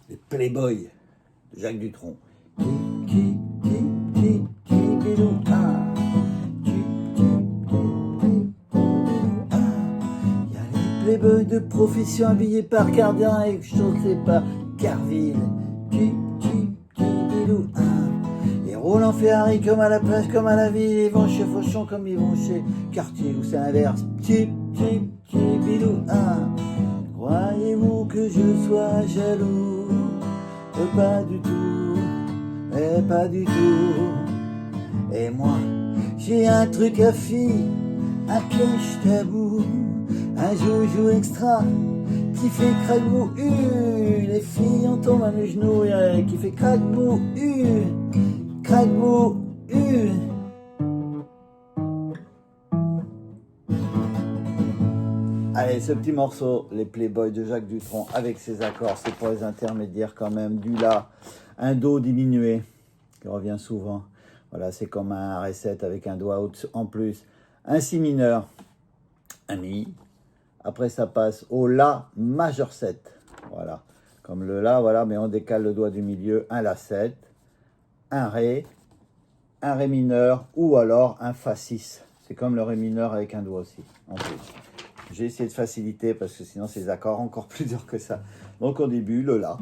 les Playboys de Jacques Dutronc. Bilou, ah. Il y a les Playboys de profession habillés par Cardin et chaussés par Carville. Bilou, ah. Ils roulent en Ferrari comme à la plage, comme à la ville. Ils vont chez Fauchon comme ils vont chez Cartier, ou c'est l'inverse. Bilou, ah. Croyez-vous que je sois jaloux? Pas du tout, pas du tout. Et moi, j'ai un truc à filles, un piège tabou, un joujou extra qui fait craque-bou, les filles en tombent à mes genoux, qui fait craque-bou, craque-bou, Allez, ce petit morceau, les Playboys de Jacques Dutronc, avec ses accords, c'est pour les intermédiaires quand même, du La, un Do diminué, qui revient souvent. Voilà, c'est comme un Ré7 avec un doigt en plus. Un Si mineur, un Mi. Après, ça passe au La majeur 7. Voilà, comme le La, voilà, mais on décale le doigt du milieu. Un La 7, un Ré mineur, ou alors un Fa 6. C'est comme le Ré mineur avec un doigt aussi, en plus. J'ai essayé de faciliter parce que sinon c'est des accords encore plus durs que ça. Donc au début, le La.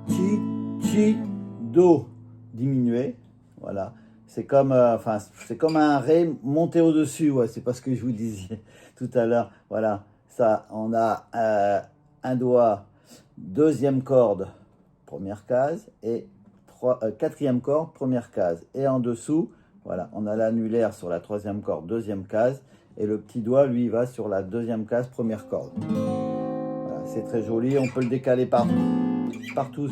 Ti, Do diminué. Voilà. C'est comme, c'est comme un Ré monté au-dessus. Ouais, c'est pas ce que je vous disais tout à l'heure. Voilà. Ça, on a un doigt, deuxième corde, première case, et quatrième corde, première case. Et en dessous, voilà, on a l'annulaire sur la troisième corde, deuxième case. Et le petit doigt, lui, va sur la deuxième case, première corde. Voilà, c'est très joli. On peut le décaler partout,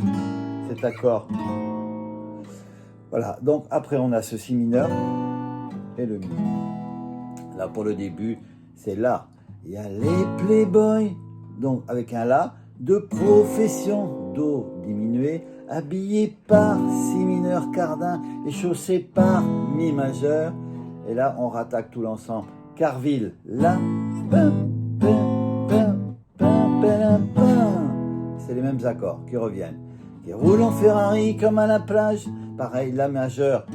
cet accord. Voilà, donc après, on a ce Si mineur et le Mi. Là, pour le début, c'est La. Il y a les Playboys, donc avec un La, de profession, Do diminué, habillé par Si mineur, Cardin, et chaussé par Mi majeur. Et là, on rattaque tout l'ensemble. Carville, La, c'est les mêmes accords qui reviennent. Qui roulent en Ferrari comme à la plage, pareil, La majeur,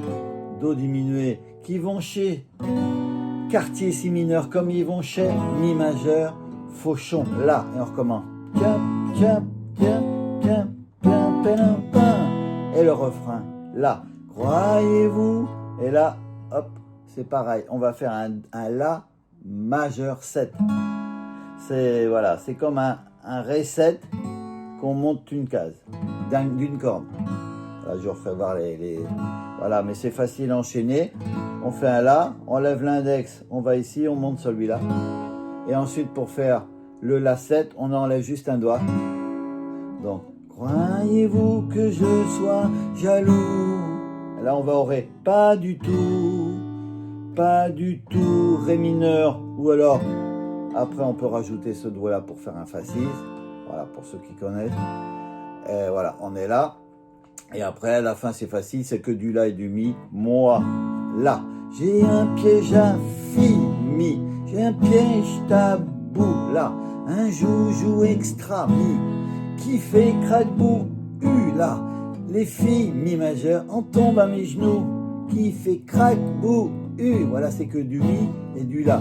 Do diminué, qui vont chez Cartier Si mineur comme ils vont chez Mi majeur, Fauchon, La, et on recommence. Et le refrain, La, croyez-vous, et là, hop, c'est pareil, on va faire un La majeur 7. C'est voilà, c'est comme un Ré 7 qu'on monte une case, d'une corde. Là, je refais voir les... Voilà, mais c'est facile à enchaîner. On fait un La, on lève l'index, on va ici, on monte celui-là. Et ensuite, pour faire le La 7, on enlève juste un doigt. Donc, croyez-vous que je sois jaloux? Là, on va au Ré. Pas du tout. Pas du tout, Ré mineur, ou alors, après on peut rajouter ce doigt-là pour faire un Fa 6, voilà, pour ceux qui connaissent. Et voilà, on est là, et après, à la fin, c'est facile, c'est que du La et du Mi, moi, La. J'ai un piège à filles, Mi, j'ai un piège tabou, La, un joujou extra, Mi, qui fait craque-bou, La, les filles, Mi majeur, en tombent à mes genoux, qui fait craque-bou, voilà, c'est que du Mi et du La.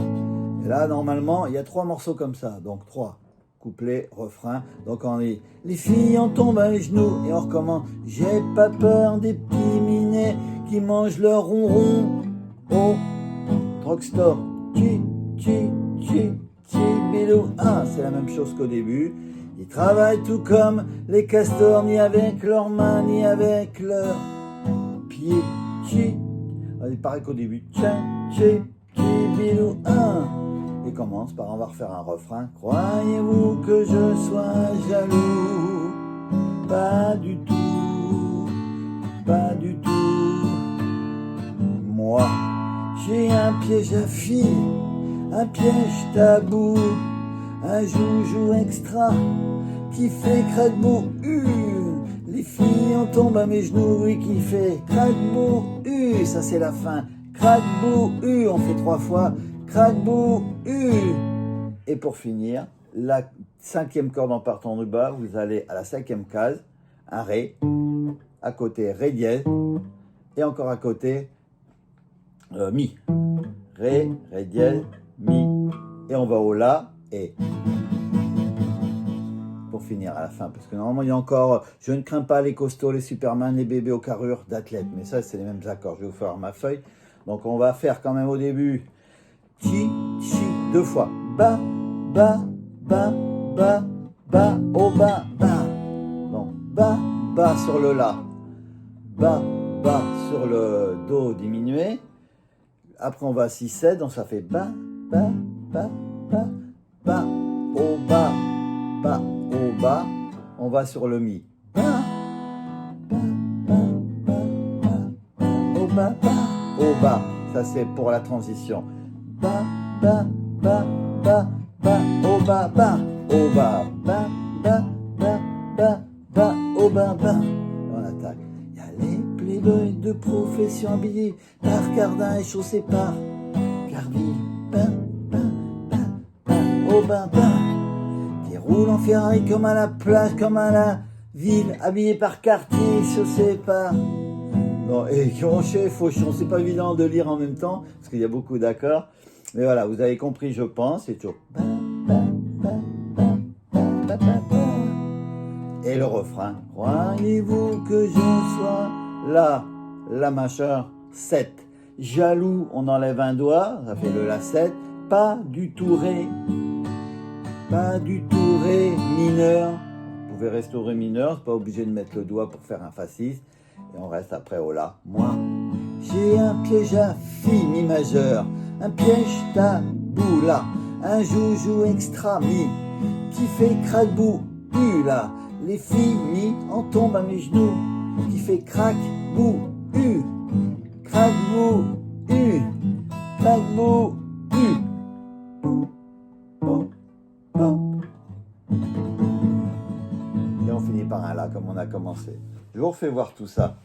Et là, normalement, il y a 3 morceaux comme ça. Donc 3 couplets, refrain. Donc on est les filles en tombent à les genoux et on recommence. J'ai pas peur des petits minets qui mangent leur ronron au drugstore. Bilou. Ah, c'est la même chose qu'au début. Ils travaillent tout comme les castors, ni avec leurs mains, ni avec leurs pieds. Il paraît qu'au début, bilou, et commence par, on va refaire un refrain. Croyez-vous que je sois jaloux? Pas du tout, pas du tout. Moi, j'ai un piège à filles, un piège tabou, un joujou extra qui fait craque-bou, les filles en tombent à mes genoux, oui, qui fait craque-bou, ça c'est la fin. Craque-bou, on fait 3 fois. Craque-bou, Et pour finir, la cinquième corde en partant du bas, vous allez à la cinquième case, un Ré, à côté Ré dièse, et encore à côté Mi. Ré, Ré dièse, Mi, et on va au La, et pour finir à la fin, parce que normalement il y a encore, je ne crains pas les costauds, les Superman, les bébés aux carrures d'athlètes, mais ça c'est les mêmes accords, je vais vous faire ma feuille, donc on va faire quand même au début, Chi, Chi, deux fois, Ba, Ba, Ba, Ba, Ba, au Ba, Ba, donc Ba, Ba sur le La, Ba, Ba sur le Do diminué, après on va à 6, 7, donc ça fait Ba, Ba, Ba, Ba, Ba, au Ba, Ba, au Bas, on va sur le Mi. Ba, ba, ba, ba, ba, ba, au Bas, ba, au Bas. Ça c'est pour la transition. Ba, ba, ba, ba, ba, au Bas, ba, au Bas, ba, ba, ba, ba, ba, au Bas, ba. On attaque. Il y a les playboys de profession habillés par Cardin et chaussés par Garville. Ba, ba, ba, ba, au Bas, ba. Roule en Ferrari comme à la plage, comme à la ville, habillé par Cartier, chaussé par... Bon, et Roncher, Fauchon, c'est pas évident de lire en même temps, parce qu'il y a beaucoup d'accords. Mais voilà, vous avez compris, je pense, c'est toujours... Et le refrain. Croyez-vous que je sois là, La majeur 7. Jaloux, on enlève un doigt, ça fait le La 7. Pas du tout Ré. Pas du tout Ré mineur. Vous pouvez restaurer mineur, pas obligé de mettre le doigt pour faire un Fa 6. Et on reste après au La. Moi, j'ai un piège à fi mi majeur, un piège tabou là, un joujou extra mi, qui fait craque-bou, là. Les filles mi en tombent à mes genoux, qui fait craque-bou, craque-bou, craque-bou, et on finit par un La comme on a commencé. Je vous refais voir tout ça.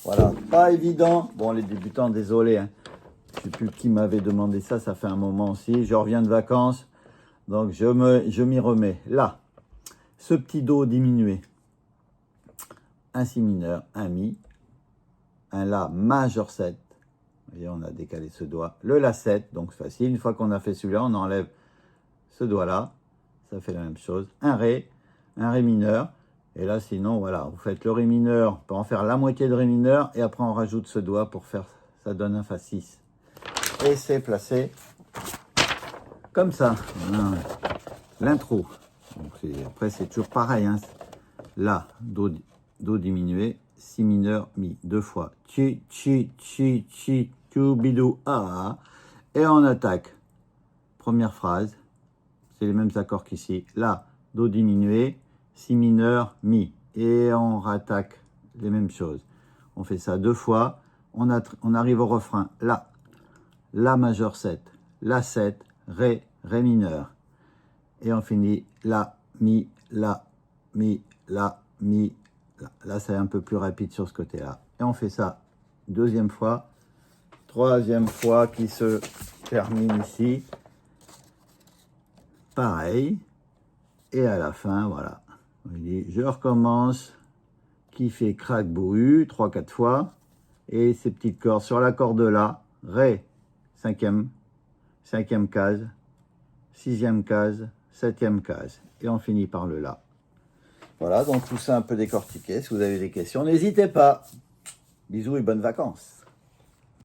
Voilà, pas évident. Bon, les débutants, désolé. Hein. Je ne sais plus qui m'avait demandé ça, ça fait un moment aussi. Je reviens de vacances, donc je m'y remets. Là, ce petit Do diminué. Un Si mineur, un Mi, un La majeur 7. Vous voyez, on a décalé ce doigt. Le La 7, donc c'est facile. Une fois qu'on a fait celui-là, on enlève ce doigt-là. Ça fait la même chose. Un Ré mineur. Et là, sinon, voilà, vous faites le Ré mineur. On peut en faire la moitié de Ré mineur. Et après, on rajoute ce doigt pour faire, ça donne un Fa 6. Et c'est placé comme ça. Voilà. L'intro. Après, c'est toujours pareil. Hein. Là, Do diminué. Si mineur, Mi. Deux fois. Chi, chi, chi, chi, tu, bidou, a. Et on attaque. Première phrase. C'est les mêmes accords qu'ici. Là, Do diminué, Si mineur, Mi. Et on rattaque les mêmes choses. On fait ça deux fois. On arrive au refrain. Là, La majeur 7, La 7, Ré, Ré mineur. Et on finit La, Mi, La, Mi, La, Mi, La. Là, c'est un peu plus rapide sur ce côté-là. Et on fait ça deuxième fois. Troisième fois qui se termine ici. Pareil, et à la fin, voilà, vous voyez, je recommence, qui fait craque bourru, 3-4 fois, et ces petites cordes sur la corde là, Ré, cinquième case, sixième case, septième case, et on finit par le La. Voilà, donc tout ça un peu décortiqué, si vous avez des questions, n'hésitez pas. Bisous et bonnes vacances.